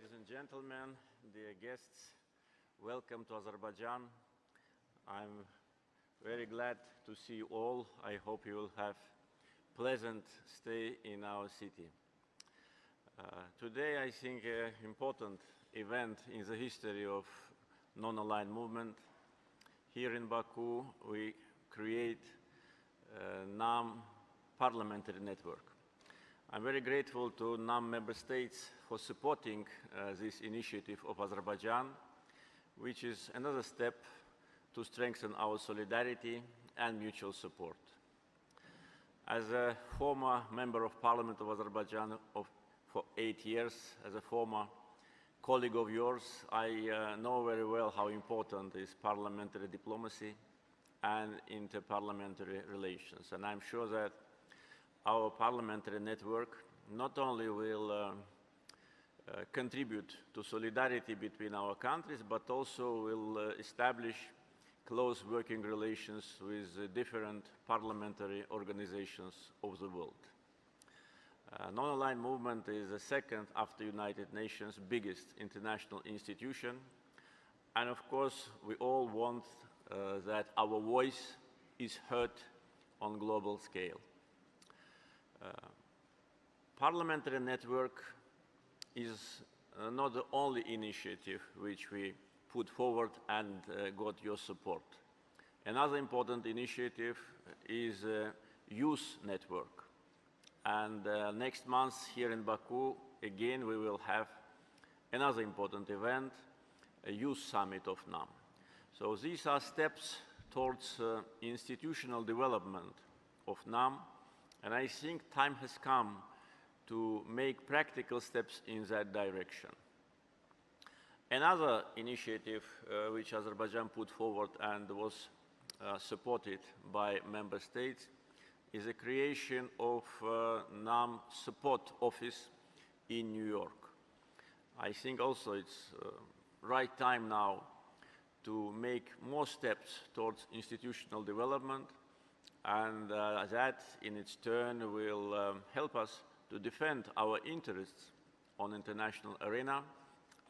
Ladies and gentlemen, dear guests, welcome to Azerbaijan. I'm very glad to see you all. I hope you will have pleasant stay in our city. Today, I think, an important event in the history of non-aligned movement. Here in Baku, we create a NAM parliamentary network. I'm very grateful to NAM member states for supporting this initiative of Azerbaijan, which is another step to strengthen our solidarity and mutual support. As a former member of parliament of Azerbaijan for 8 years, as a former colleague of yours, I know very well how important is parliamentary diplomacy and interparliamentary relations. And I'm sure that our parliamentary network not only will contribute to solidarity between our countries, but also will establish close working relations with different parliamentary organizations of the world. Non-aligned movement is the second after United Nations biggest international institution. And of course, we all want that our voice is heard on global scale. Parliamentary network is not the only initiative which we put forward and got your support. Another important initiative is a youth network. And next month here in Baku, again, we will have another important event, a youth summit of NAM. So these are steps towards institutional development of NAM. And I think time has come to make practical steps in that direction. Another initiative which Azerbaijan put forward and was supported by member states is the creation of NAM support office in New York. I think also it's right time now to make more steps towards institutional development, and that in its turn will help us to defend our interests on international arena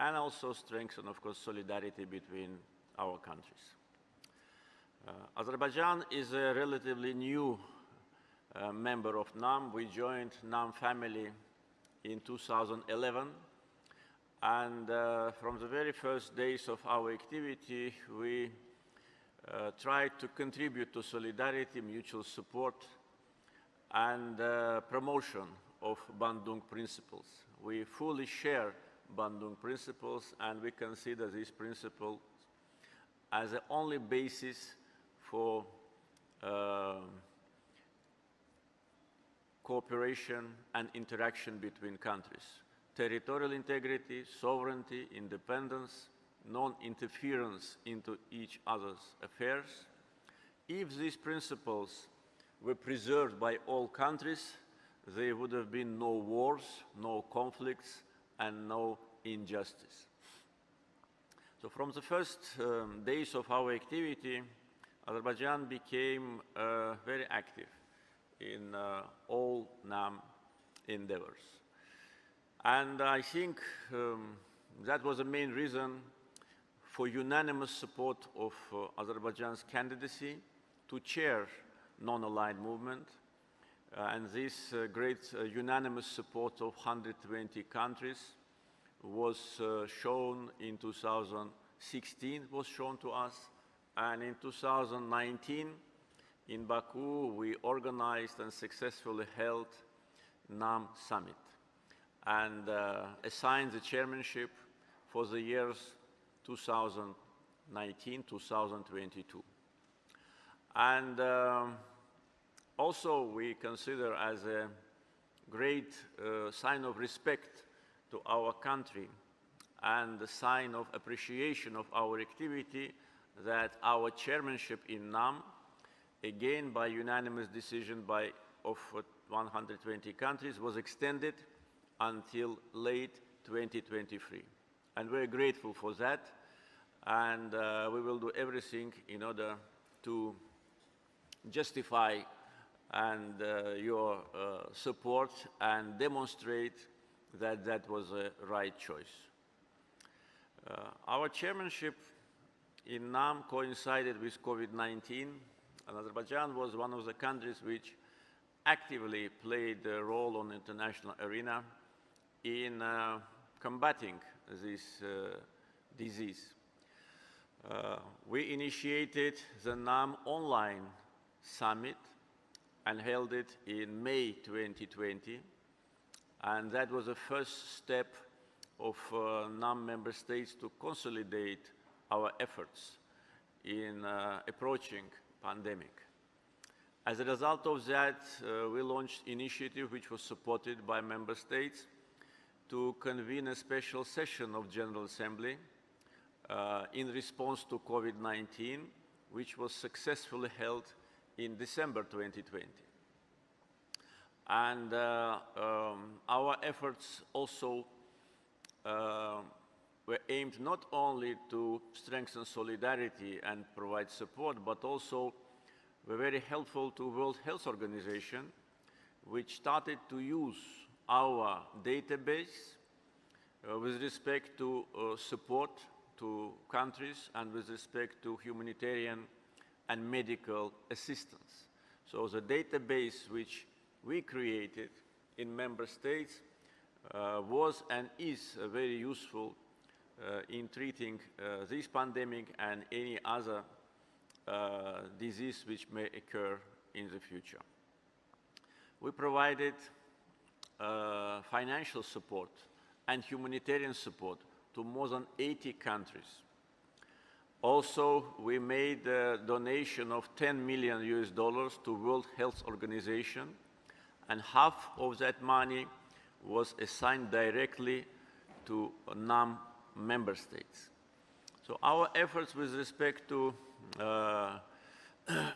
and also strengthen, of course, solidarity between our countries. Azerbaijan is a relatively new member of NAM. We joined NAM family in 2011, and from the very first days of our activity, we tried to contribute to solidarity, mutual support, and promotion of Bandung principles. We fully share Bandung principles, and we consider these principles as the only basis for cooperation and interaction between countries. Territorial integrity, sovereignty, independence, non-interference into each other's affairs. If these principles were preserved by all countries, there would have been no wars, no conflicts, and no injustice. So from the first days of our activity, Azerbaijan became very active in all NAM endeavors. And I think that was the main reason for unanimous support of Azerbaijan's candidacy to chair non-aligned movement. And this great unanimous support of 120 countries was shown in 2016, was shown to us. And in 2019, in Baku, we organized and successfully held NAM Summit and assigned the chairmanship for the years 2019-2022. And also we consider as a great sign of respect to our country and a sign of appreciation of our activity that our chairmanship in NAM, again by unanimous decision of 120 countries, was extended until late 2023. And we're grateful for that, and we will do everything in order to justify your support and demonstrate that that was a right choice. Our chairmanship in NAM coincided with COVID-19, and Azerbaijan was one of the countries which actively played a role on the international arena in combating this disease. We initiated the NAM online summit and held it in May 2020, and that was the first step of NAM member states to consolidate our efforts in approaching pandemic. As a result of that, we launched an initiative which was supported by member states to convene a special session of General Assembly in response to COVID-19, which was successfully held in December 2020. And our efforts also were aimed not only to strengthen solidarity and provide support, but also were very helpful to World Health Organization, which started to use our database with respect to support to countries and with respect to humanitarian and medical assistance. So the database which we created in member states was and is very useful in treating this pandemic and any other disease which may occur in the future. We provided financial support and humanitarian support to more than 80 countries. Also, we made a donation of $10 million to World Health Organization, and half of that money was assigned directly to NAM member states. So our efforts with respect to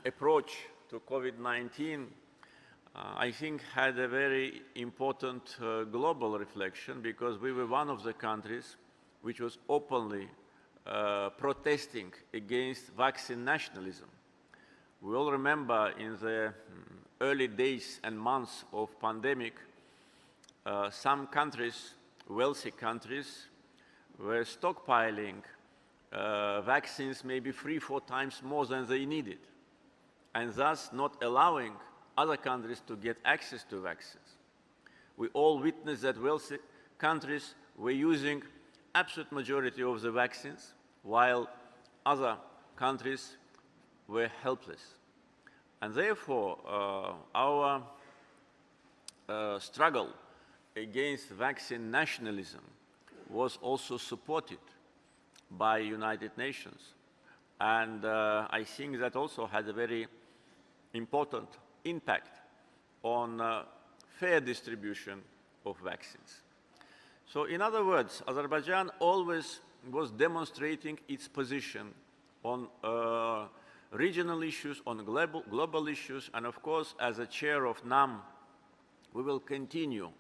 approach to COVID-19, I think had a very important global reflection, because we were one of the countries which was openly protesting against vaccine nationalism. We all remember in the early days and months of pandemic, some countries, wealthy countries, were stockpiling vaccines maybe 3-4 times more than they needed, and thus not allowing other countries to get access to vaccines. We all witnessed that wealthy countries were using absolute majority of the vaccines, while other countries were helpless. And therefore, our struggle against vaccine nationalism was also supported by United Nations. And I think that also had a very important impact on fair distribution of vaccines. So in other words, Azerbaijan always was demonstrating its position on regional issues, on global issues, and of course, as a chair of NAM, we will continue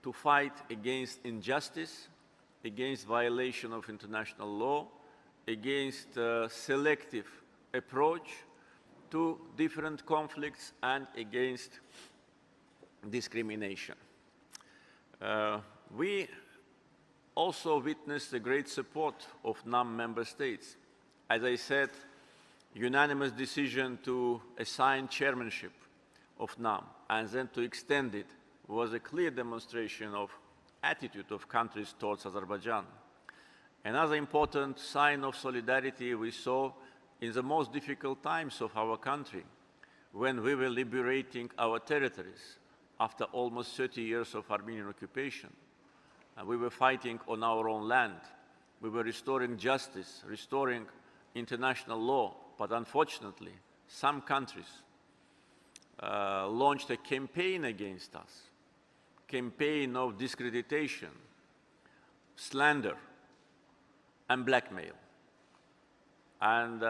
to fight against injustice, against violation of international law, against selective approach to different conflicts, and against discrimination. We also witnessed the great support of NAM member states. As I said, unanimous decision to assign chairmanship of NAM and then to extend it was a clear demonstration of attitude of countries towards Azerbaijan. Another important sign of solidarity we saw in the most difficult times of our country, when we were liberating our territories after almost 30 years of Armenian occupation. We were fighting on our own land. We were restoring justice, restoring international law, but unfortunately, some countries launched a campaign against us, campaign of discreditation, slander, and blackmail. And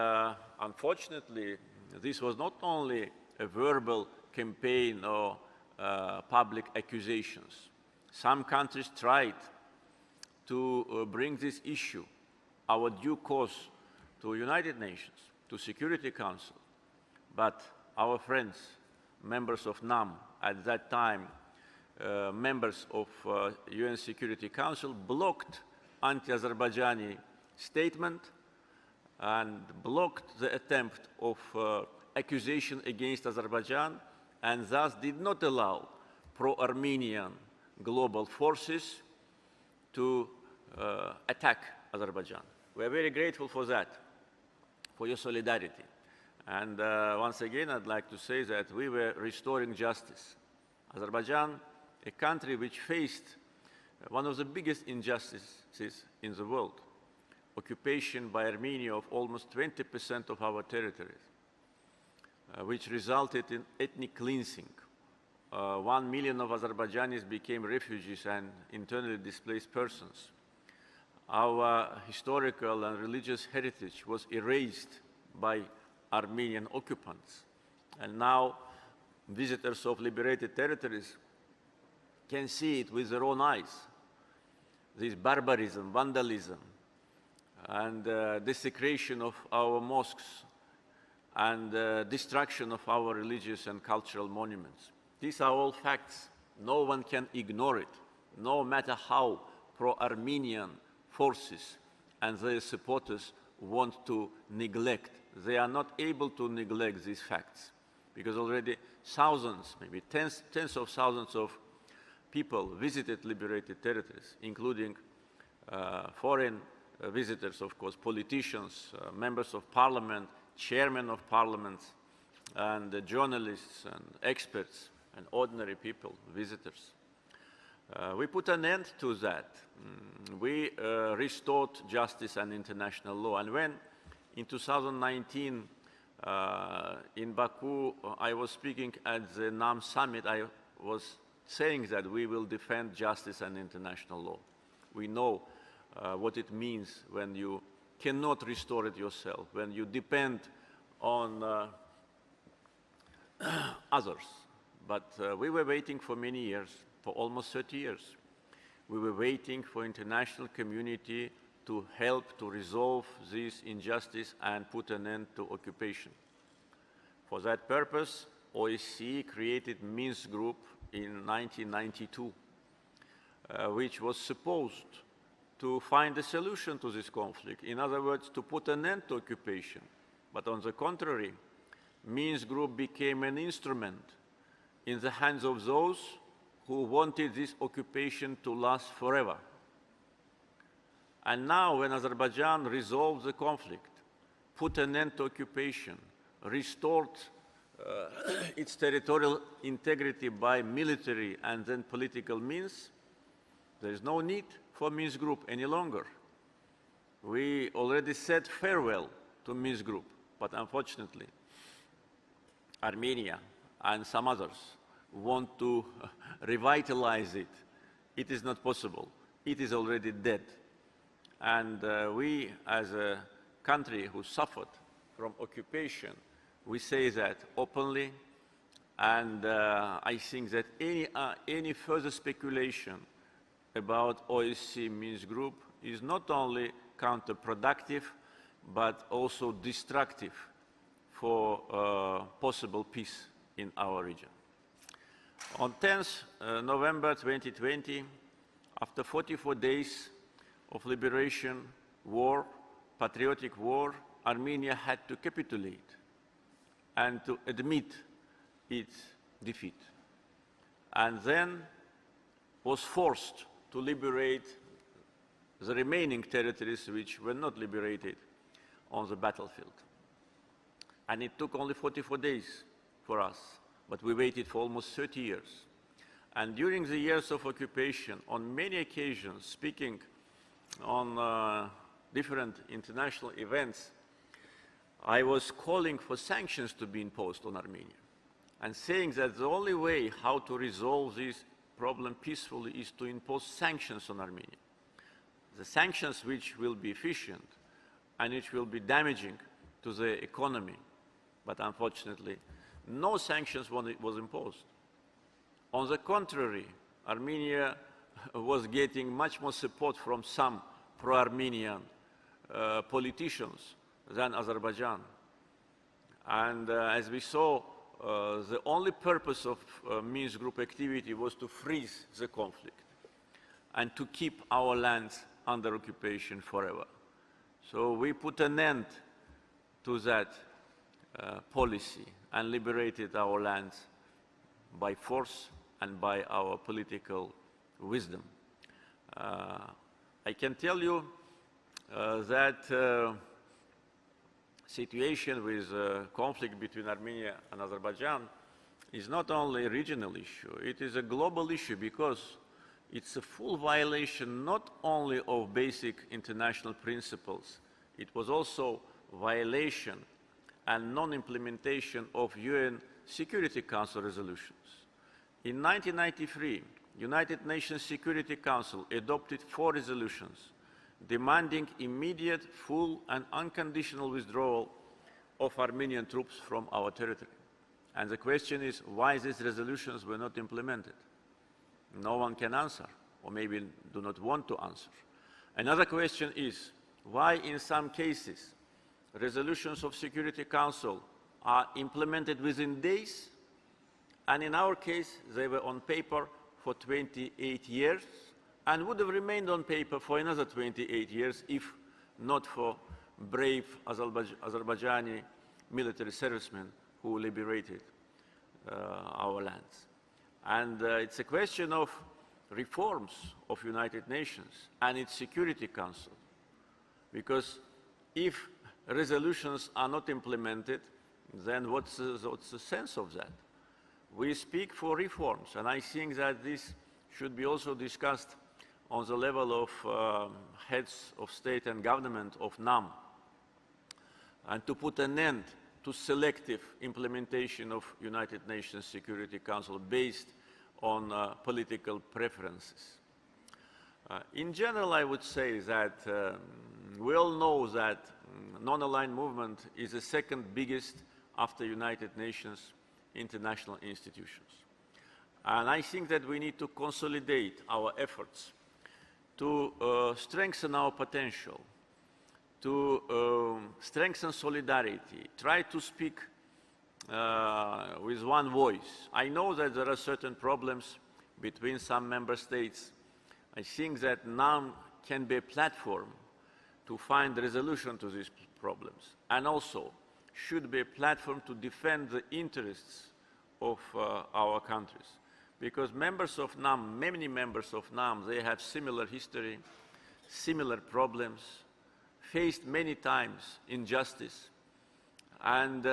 unfortunately, this was not only a verbal campaign or public accusations. Some countries tried to bring this issue, our due course, to United Nations, to Security Council, but our friends, members of NAM, at that time, members of UN Security Council, blocked anti-Azerbaijani statement and blocked the attempt of accusation against Azerbaijan, and thus did not allow pro-Armenian global forces to attack Azerbaijan. We are very grateful for that, for your solidarity. And once again, I'd like to say that we were restoring justice. Azerbaijan, a country which faced one of the biggest injustices in the world, occupation by Armenia of almost 20% of our territories, which resulted in ethnic cleansing. 1 million of Azerbaijanis became refugees and internally displaced persons. Our historical and religious heritage was erased by Armenian occupants. And now visitors of liberated territories can see it with their own eyes. This barbarism, vandalism, and desecration of our mosques, and destruction of our religious and cultural monuments. These are all facts. No one can ignore it, no matter how pro-Armenian forces and their supporters want to neglect. They are not able to neglect these facts, because already thousands, maybe tens of thousands of people visited liberated territories, including foreign visitors, of course, politicians, members of parliament, chairmen of parliaments, and journalists and experts and ordinary people, visitors. We put an end to that. We restored justice and international law. And when in 2019 in Baku I was speaking at the NAM summit, I was saying that we will defend justice and international law. We know what it means when you cannot restore it yourself, when you depend on others. But we were waiting for many years, for almost 30 years. We were waiting for international community to help to resolve this injustice and put an end to occupation. For that purpose, OSCE created Minsk Group in 1992, which was supposed to find a solution to this conflict. In other words, to put an end to occupation. But on the contrary, Minsk Group became an instrument in the hands of those who wanted this occupation to last forever. And now, when Azerbaijan resolved the conflict, put an end to occupation, restored its territorial integrity by military and then political means, there is no need for Minsk Group any longer. We already said farewell to Minsk Group, but unfortunately, Armenia and some others want to revitalize it. It is not possible. It is already dead. And we, as a country who suffered from occupation, we say that openly, and I think that any further speculation about OSCE Minsk Group is not only counterproductive, but also destructive for possible peace in our region. On 10th November 2020, after 44 days of liberation, war, patriotic war, Armenia had to capitulate and to admit its defeat, and then was forced to liberate the remaining territories which were not liberated on the battlefield. And it took only 44 days for us, but we waited for almost 30 years. And during the years of occupation, on many occasions, speaking on different international events, I was calling for sanctions to be imposed on Armenia and saying that the only way how to resolve this problem peacefully is to impose sanctions on Armenia. The sanctions which will be efficient and which will be damaging to the economy. But unfortunately, no sanctions was imposed. On the contrary, Armenia was getting much more support from some pro-Armenian politicians than Azerbaijan. And as we saw, the only purpose of Minsk Group activity was to freeze the conflict and to keep our lands under occupation forever. So we put an end to that policy and liberated our lands by force and by our political wisdom. I can tell you that situation with conflict between Armenia and Azerbaijan is not only a regional issue, it is a global issue because it's a full violation not only of basic international principles, it was also violation and non-implementation of UN Security Council resolutions. In 1993, United Nations Security Council adopted 4 resolutions demanding immediate, full and unconditional withdrawal of Armenian troops from our territory. And the question is why these resolutions were not implemented. No one can answer, or maybe do not want to answer. Another question is why in some cases resolutions of Security Council are implemented within days, and in our case they were on paper for 28 years and would have remained on paper for another 28 years if not for brave Azerbaijani military servicemen who liberated our lands. And it's a question of reforms of United Nations and its Security Council, because if resolutions are not implemented, then what's the sense of that? We speak for reforms, and I think that this should be also discussed on the level of heads of state and government of NAM, and to put an end to selective implementation of United Nations Security Council based on political preferences. In general, I would say that we all know that non-aligned movement is the second biggest after United Nations international institutions. And I think that we need to consolidate our efforts to strengthen our potential, to strengthen solidarity, try to speak with one voice. I know that there are certain problems between some member states. I think that NAM can be a platform to find resolution to these problems, and also should be a platform to defend the interests of our countries. Because members of NAM, many members of NAM, they have similar history, similar problems, faced many times injustice, and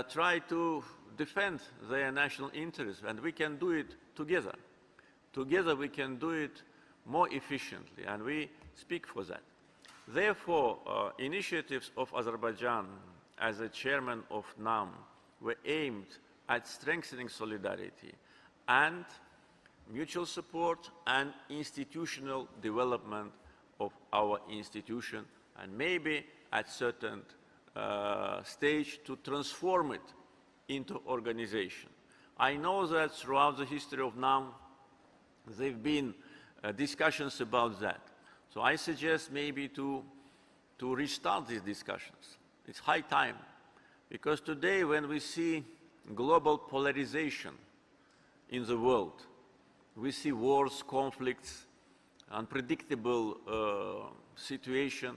try to defend their national interests, and we can do it together. Together we can do it more efficiently, and we speak for that. Therefore, initiatives of Azerbaijan as a chairman of NAM were aimed at strengthening solidarity and mutual support and institutional development of our institution, and maybe at certain stage to transform it into organization. I know that throughout the history of NAM there have been discussions about that. So I suggest maybe to restart these discussions. It's high time, because today when we see global polarization in the world, we see wars, conflicts, unpredictable situation,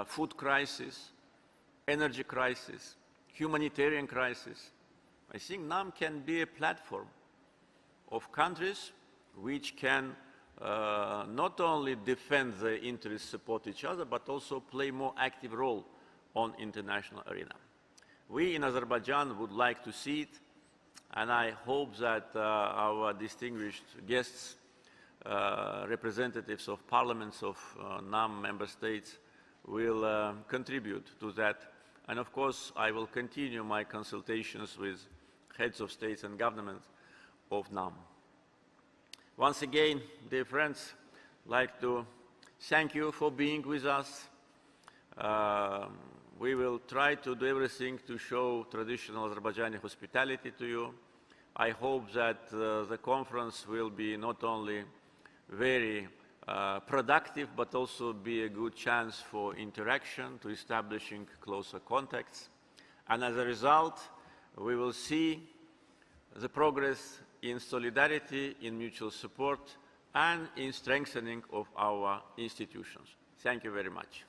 food crisis, energy crisis, humanitarian crisis. I think NAM can be a platform of countries which can not only defend their interests, support each other, but also play more active role on international arena. We in Azerbaijan would like to see it, and I hope that our distinguished guests, representatives of parliaments of NAM member states, will contribute to that. And of course, I will continue my consultations with heads of states and governments of NAM. Once again, dear friends, I'd like to thank you for being with us. We will try to do everything to show traditional Azerbaijani hospitality to you. I hope that the conference will be not only very productive, but also be a good chance for interaction, to establishing closer contacts. And as a result, we will see the progress in solidarity, in mutual support, and in strengthening of our institutions. Thank you very much.